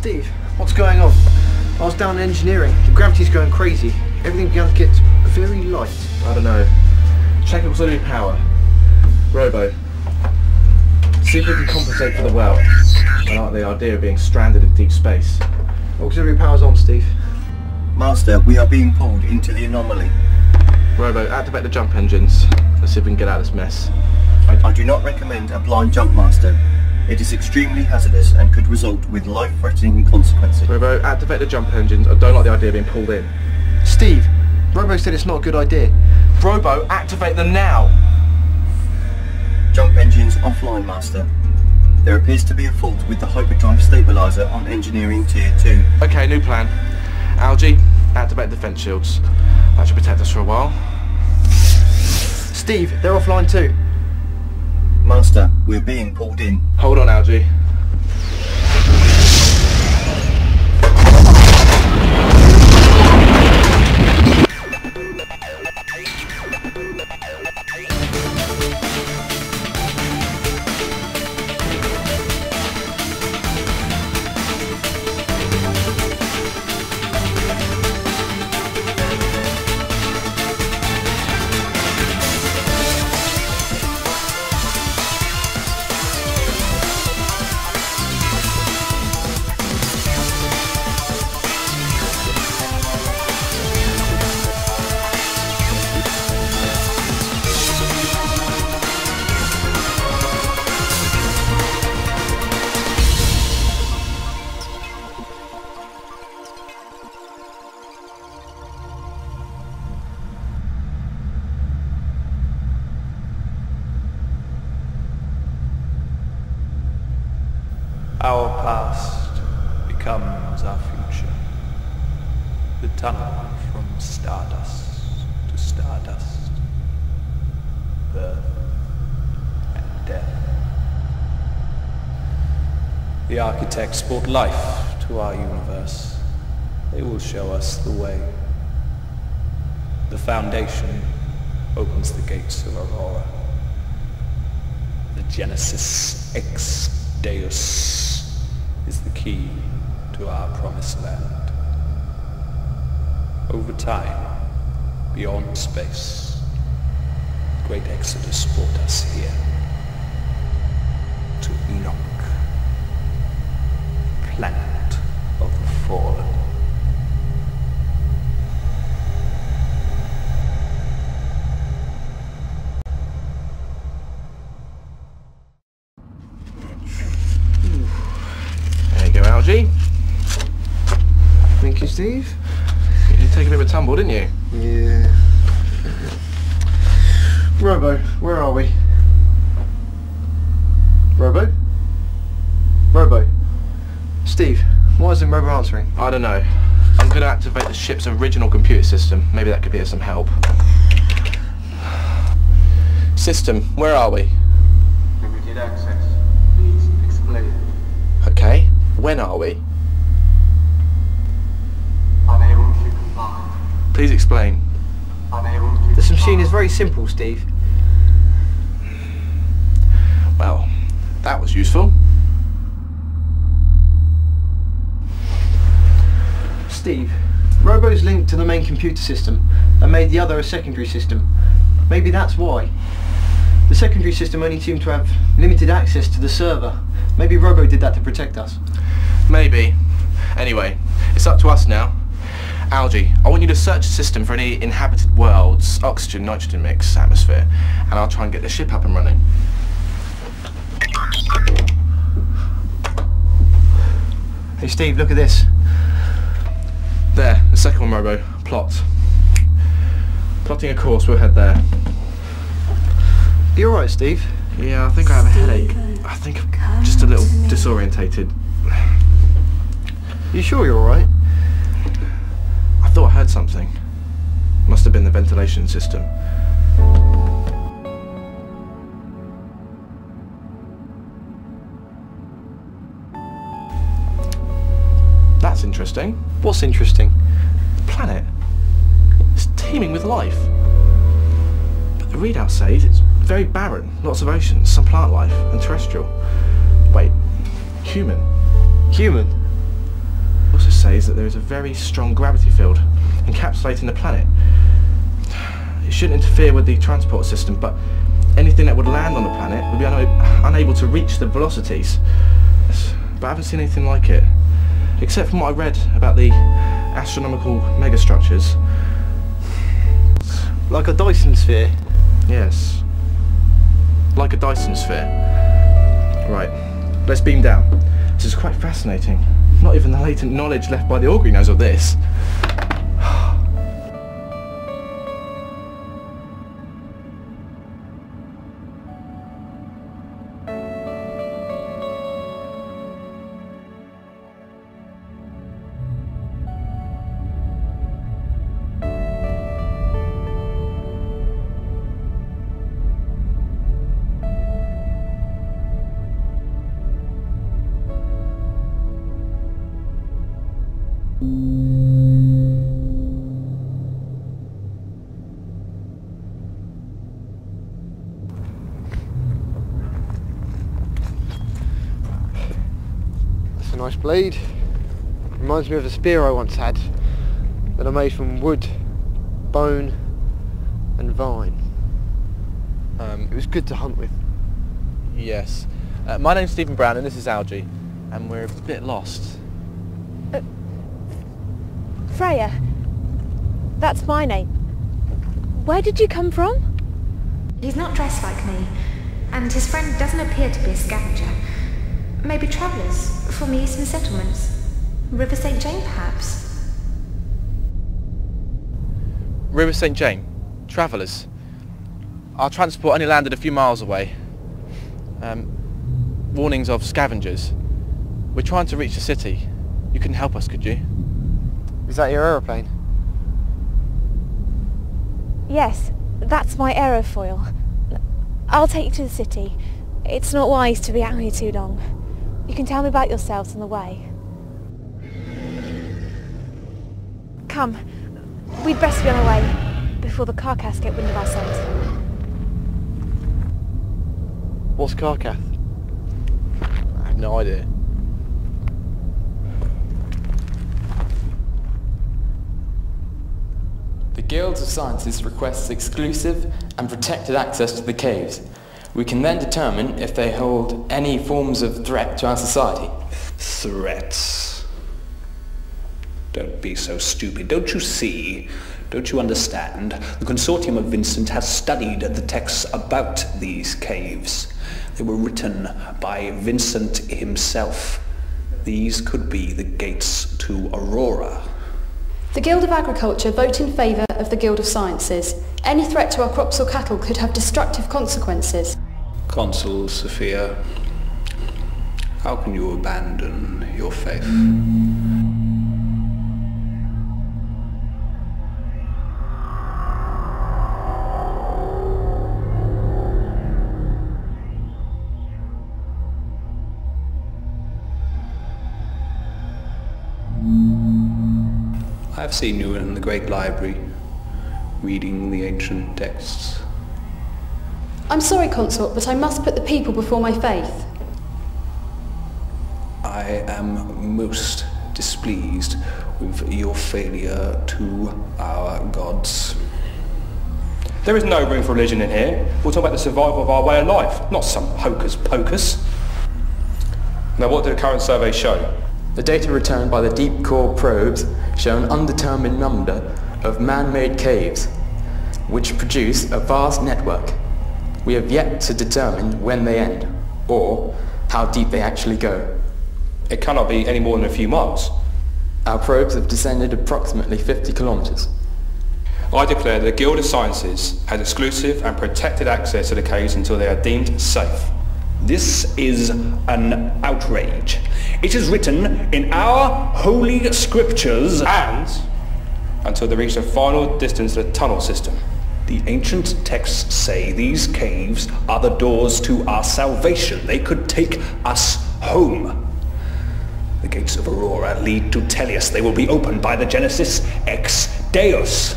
Steve, what's going on? I was down in engineering. The gravity's going crazy. Everything began to get very light. I don't know. Check auxiliary power. Robo. See if we can compensate for the well. I like the idea of being stranded in deep space. Auxiliary power's on, Steve. Master, we are being pulled into the anomaly. Robo, activate the jump engines. Let's see if we can get out of this mess. I do not recommend a blind jump, Master. It is extremely hazardous and could result with life-threatening consequences. Robo, activate the jump engines. I don't like the idea of being pulled in. Steve, Robo said it's not a good idea. Robo, activate them now! Jump engines offline, Master. There appears to be a fault with the hyperdrive stabilizer on engineering tier 2. Okay, new plan. Algy, activate defense shields. That should protect us for a while. Steve, they're offline too. Master, we're being pulled in. Hold on, Algy. Our past becomes our future. The tunnel from stardust to stardust. Birth and death. The architects brought life to our universe. They will show us the way. The foundation opens the gates of Aurora. The Genesis Ex Deus is the key to our promised land. Over time, beyond space, the great Exodus brought us here, to Enoch, planet of the fallen. Algy. Thank you, Steve. You did take a bit of a tumble, didn't you? Yeah. Robo, where are we? Robo? Robo? Steve, why isn't Robo answering? I don't know. I'm going to activate the ship's original computer system. Maybe that could be of some help. System, where are we? Limited access. Please explain. Okay. When are we? Unable to comply. Please explain. Unable to This machine is very simple, Steve. Well, that was useful. Steve, Robo's linked to the main computer system and made the other a secondary system. Maybe that's why. The secondary system only seemed to have limited access to the server. Maybe Robo did that to protect us. Maybe. Anyway, it's up to us now. Algy, I want you to search the system for any inhabited worlds, oxygen, nitrogen mix, atmosphere, and I'll try and get the ship up and running. Hey Steve, look at this. There, the second one, Robo. Plot. Plotting a course, we'll head there. You alright, Steve? Yeah, I think I have a headache. I think I'm just a little disorientated. You sure you're alright? I thought I heard something. Must have been the ventilation system. That's interesting. What's interesting? The planet. It's teeming with life. But the readout says it's very barren. Lots of oceans, some plant life, and terrestrial. Wait, human? Human? say is that there is a very strong gravity field encapsulating the planet. It shouldn't interfere with the transport system, but anything that would land on the planet would be unable to reach the velocities. But I haven't seen anything like it, except from what I read about the astronomical megastructures. Like a Dyson sphere? Yes. Like a Dyson sphere. Right, let's beam down. This is quite fascinating. Not even the latent knowledge left by the Augury knows of this. That's a nice blade. Reminds me of a spear I once had that I made from wood, bone and vine. It was good to hunt with. Yes. My name's Stephen Brown and this is Algy, and we're a bit lost. Freya. That's my name. Where did you come from? He's not dressed like me, and his friend doesn't appear to be a scavenger. Maybe travellers from the eastern settlements. River St. Jane, perhaps? River St. Jane. Travellers. Our transport only landed a few miles away. Warnings of scavengers. We're trying to reach the city. You couldn't help us, could you? Is that your aeroplane? Yes, that's my aerofoil. I'll take you to the city. It's not wise to be out here too long. You can tell me about yourselves on the way. Come, we'd best be on our way before the Carcass get wind of our scent. What's Carcass? I have no idea. The Guilds of Sciences requests exclusive and protected access to the caves. We can then determine if they hold any forms of threat to our society. Threats? Don't be so stupid. Don't you see? Don't you understand? The Consortium of Vincent has studied the texts about these caves. They were written by Vincent himself. These could be the gates to Aurora. The Guild of Agriculture vote in favour of the Guild of Sciences. Any threat to our crops or cattle could have destructive consequences. Consul Sophia, how can you abandon your faith? I've seen you in the Great Library, reading the ancient texts. I'm sorry, Consort, but I must put the people before my faith. I am most displeased with your failure to our gods. There is no room for religion in here. We're talking about the survival of our way of life, not some hocus pocus. Now, what did the current survey show? The data returned by the deep core probes show an undetermined number of man-made caves, which produce a vast network. We have yet to determine when they end, or how deep they actually go. It cannot be any more than a few miles. Our probes have descended approximately 50 kilometers. I declare that the Guild of Sciences has exclusive and protected access to the caves until they are deemed safe. This is an outrage. It is written in our holy scriptures and until they reach the final distance of the tunnel system. The ancient texts say these caves are the doors to our salvation. They could take us home. The gates of Aurora lead to Tellius. They will be opened by the Genesis ex Deus.